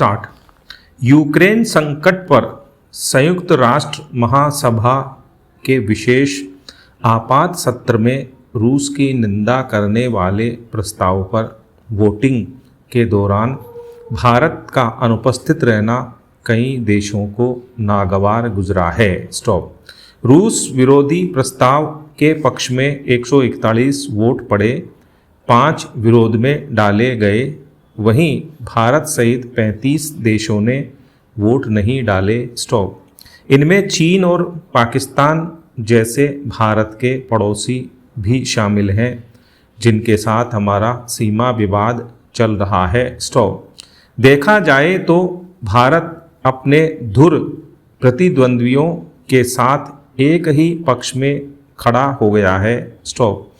Start. Ukraine संकट पर संयुक्त राष्ट्र महासभा के विशेष आपात सत्र में रूस की निंदा करने वाले प्रस्ताव पर वोटिंग के दौरान भारत का अनुपस्थित रहना कई देशों को नागवार गुजरा है। स्टॉप। रूस विरोधी प्रस्ताव के पक्ष में 141 वोट पड़े, 5 विरोध में डाले गए। वहीं भारत सहित 35 देशों ने वोट नहीं डाले। स्टॉप। इनमें चीन और पाकिस्तान जैसे भारत के पड़ोसी भी शामिल हैं, जिनके साथ हमारा सीमा विवाद चल रहा है। स्टॉप। देखा जाए तो भारत अपने धुर प्रतिद्वंद्वियों के साथ एक ही पक्ष में खड़ा हो गया है। स्टॉप।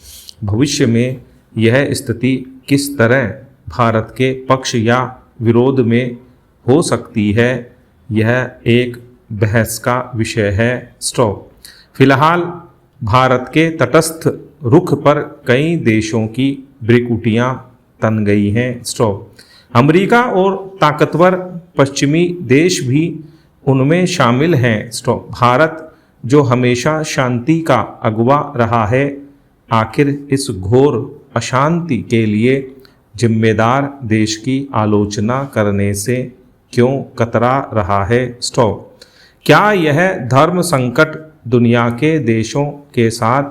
भविष्य में यह स्थिति किस तरह भारत के पक्ष या विरोध में हो सकती है, यह एक बहस का विषय है। स्टॉप। फिलहाल भारत के तटस्थ रुख पर कई देशों की भ्रिकुटियां तन गई हैं। स्टॉप। अमेरिका और ताकतवर पश्चिमी देश भी उनमें शामिल हैं। स्टॉप। भारत जो हमेशा शांति का अगुवा रहा है, आखिर इस घोर अशांति के लिए जिम्मेदार देश की आलोचना करने से क्यों कतरा रहा है। स्टॉप। क्या यह धर्म संकट दुनिया के देशों के साथ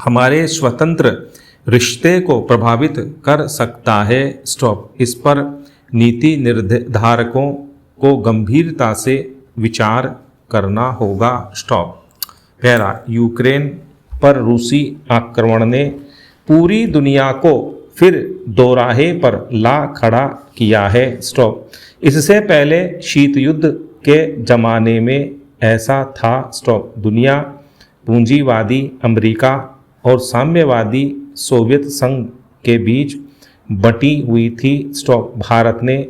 हमारे स्वतंत्र रिश्ते को प्रभावित कर सकता है। स्टॉप। इस पर नीति निर्धारकों को गंभीरता से विचार करना होगा। स्टॉप। पहला, यूक्रेन पर रूसी आक्रमण ने पूरी दुनिया को फिर दोराहे पर ला खड़ा किया है। स्टॉप। इससे पहले शीत युद्ध के जमाने में ऐसा था। स्टॉप। दुनिया पूंजीवादी अमेरिका और साम्यवादी सोवियत संघ के बीच बटी हुई थी। स्टॉप। भारत ने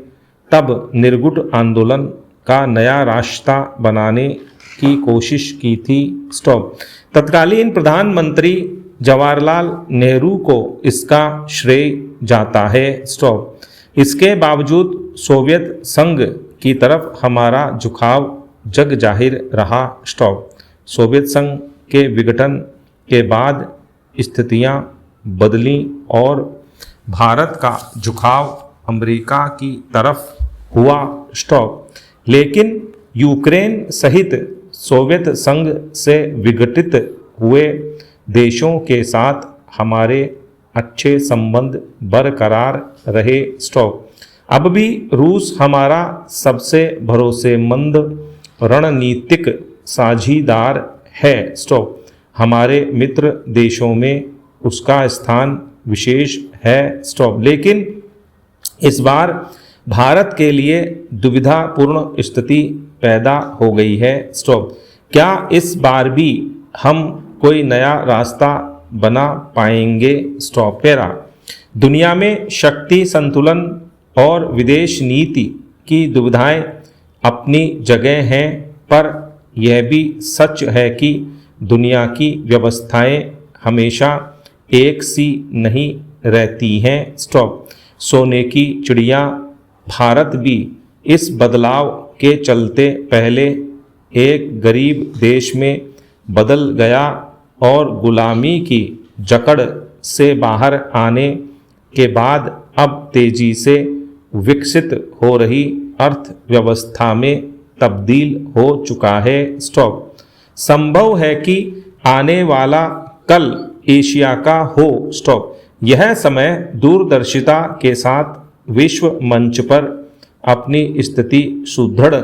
तब निर्गुट आंदोलन का नया रास्ता बनाने की कोशिश की थी। स्टॉप। तत्कालीन प्रधानमंत्री जवाहरलाल नेहरू को इसका श्रेय जाता है। स्टॉप। इसके बावजूद सोवियत संघ की तरफ हमारा झुकाव जग जाहिर रहा। स्टॉप। सोवियत संघ के विघटन के बाद स्थितियां बदली और भारत का झुकाव अमेरिका की तरफ हुआ। स्टॉप। लेकिन यूक्रेन सहित सोवियत संघ से विघटित हुए देशों के साथ हमारे अच्छे संबंध बरकरार रहे। स्टॉप। अब भी रूस हमारा सबसे भरोसेमंद रणनीतिक साझीदार है। स्टॉप। हमारे मित्र देशों में उसका स्थान विशेष है। स्टॉप। लेकिन इस बार भारत के लिए दुविधापूर्ण स्थिति पैदा हो गई है। स्टॉप। क्या इस बार भी हम कोई नया रास्ता बना पाएंगे। स्टॉप। पैरा, दुनिया में शक्ति संतुलन और विदेश नीति की दुविधाएं अपनी जगह हैं, पर यह भी सच है कि दुनिया की व्यवस्थाएं हमेशा एक सी नहीं रहती हैं। स्टॉप। सोने की चिड़िया भारत भी इस बदलाव के चलते पहले एक गरीब देश में बदल गया और गुलामी की जकड़ से बाहर आने के बाद अब तेजी से विकसित हो रही अर्थव्यवस्था में तब्दील हो चुका है। स्टॉप। संभव है कि आने वाला कल एशिया का हो। स्टॉप। यह समय दूरदर्शिता के साथ विश्व मंच पर अपनी स्थिति सुदृढ़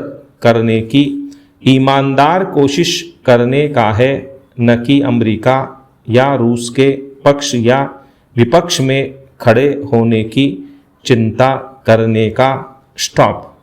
करने की ईमानदार कोशिश करने का है, न कि अमेरिका या रूस के पक्ष या विपक्ष में खड़े होने की चिंता करने का। स्टॉप।